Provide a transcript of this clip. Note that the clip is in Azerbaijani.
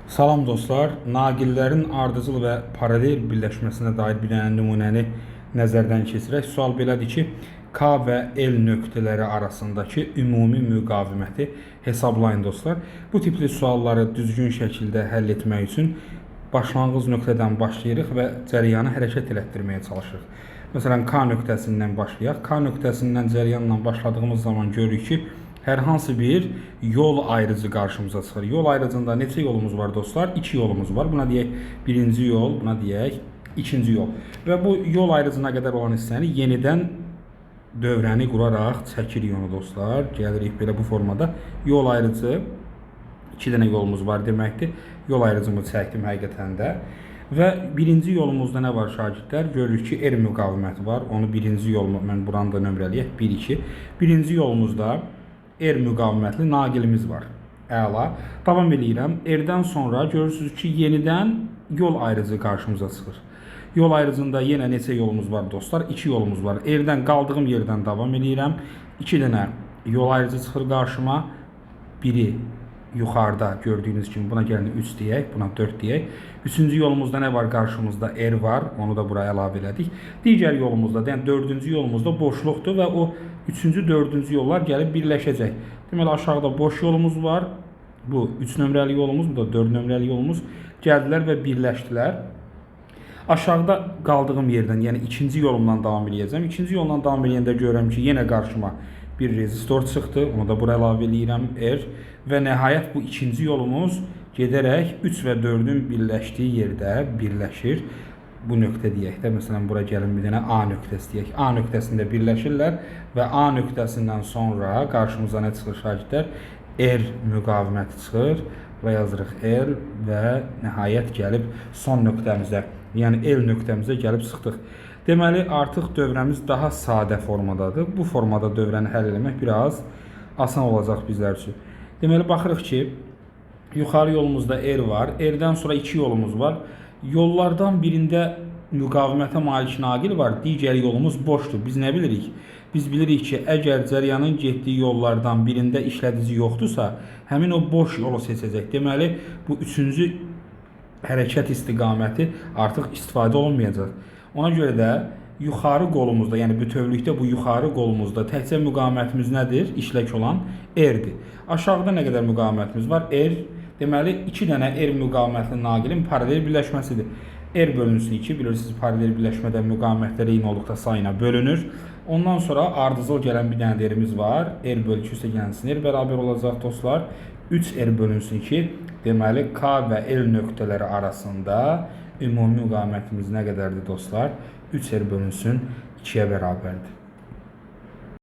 Salam dostlar, naqillərin ardıcıl və paralel birləşməsinə dair bir dənə nümunəni nəzərdən keçirək. Sual belədir ki, K və L nöqtələri arasındakı ümumi müqaviməti hesablayın dostlar. Bu tipli sualları düzgün şəkildə həll etmək üçün başlanğıc nöqtədən başlayırıq və cərəyanı hərəkət elətdirməyə çalışırıq. Məsələn, K nöqtəsindən başlayaq. K nöqtəsindən cərəyanla başladığımız zaman görürük ki, hər hansı bir yol ayrıcı qarşımıza çıxır. Yol ayrıcında neçə yolumuz var dostlar? 2 yolumuz var. Buna deyək birinci yol, buna deyək ikinci yol. Və bu yol ayrıcına qədər olan hissəni yenidən dövrəni quraraq çəkirik onu dostlar. Gəlirik belə bu formada. Yol ayrıcı 2 dənə yolumuz var deməkdir. Yol ayrıcımı çəkdim həqiqətən də. Və birinci yolumuzda nə var şagirdlər? Görürük ki, R müqaviməti var. Onu birinci yolumu mən buranı da nömrələyək. 1 2. Birinci yolumuzda R müqavimətli naqilimiz var. Əla. Davam edirəm. R-dən sonra görürsünüz ki, yenidən yol ayrıcı qarşımıza çıxır. Yol ayrıcında yenə neçə yolumuz var dostlar? 2 yolumuz var. R-dən qaldığım yerdən davam edirəm. 2 dənə yol ayrıcı çıxır qarşıma. Biri yuxarıda gördüyünüz kimi, buna gəlin 3 deyək, buna 4 deyək. Üçüncü yolumuzda nə var qarşımızda? R var. Onu da buraya əlavə elədik. Digər yolumuzda, yəni dördüncü yolumuzda boşluqdur və o üçüncü, dördüncü yollar gəlib birləşəcək. Deməli, aşağıda boş yolumuz var. Bu 3 nömrəli yolumuz, bu da 4 nömrəli yolumuz. Gəldilər və birləşdilər. Aşağıda qaldığım yerdən, yəni ikinci yolumdan davam edəcəm. İkinci yoldan davam edəndə görürəm ki, yenə qarşıma bir rezistor çıxdı. Onu da buraya əlavə edirəm, R. Və nəhayət bu ikinci yolumuz gedərək 3 və 4-ün birləşdiyi yerdə birləşir. Bu nöqtə deyək də, məsələn, bura gəlin bir dənə A nöqtəsi deyək. A nöqtəsində birləşirlər və A nöqtəsindən sonra qarşımıza nə çıxır şagirdlər? R müqaviməti çıxır və yazırıq L və nəhayət gəlib son nöqtəmizə, yəni L nöqtəmizə gəlib çıxdıq. Deməli, artıq dövrəmiz daha sadə formadadır. Bu formada dövrəni həll etmək biraz asan olacaq bizlər üçün. Deməli, baxırıq ki, yuxarı yolumuzda R var. R-dən sonra 2 yolumuz var. Yollardan birində müqavimətə malik naqil var. Digər yolumuz boşdur. Biz nə bilirik? Biz bilirik ki, əgər cərəyanın getdiyi yollardan birində işlədici yoxdursa, həmin o boş yolu seçəcək. Deməli, bu üçüncü hərəkət istiqaməti artıq istifadə olunmayacaq. Ona görə də yuxarı qolumuzda, yəni bütövlükdə bu yuxarı qolumuzda təkcə müqavimətimiz nədir? İşlək olan R-dir. Aşağıda nə qədər müqavimətimiz var? R. Deməli, 2 dənə R müqavimətli naqilin paralel birləşməsidir. R bölünsün 2, bilirsiniz, paralel birləşmədə müqavimətlər eyni olduqda sayına bölünür. Ondan sonra ardıcıl gələn bir dənə R-imiz var. R bölü 2 üstə gəlsin R bərabər olacaq dostlar. 3R bölünsün 2. Deməli, K və L nöqtələri arasında ümumi müqavimətimiz nə qədərdir dostlar? 3R bölünsün 2-yə bərabərdir.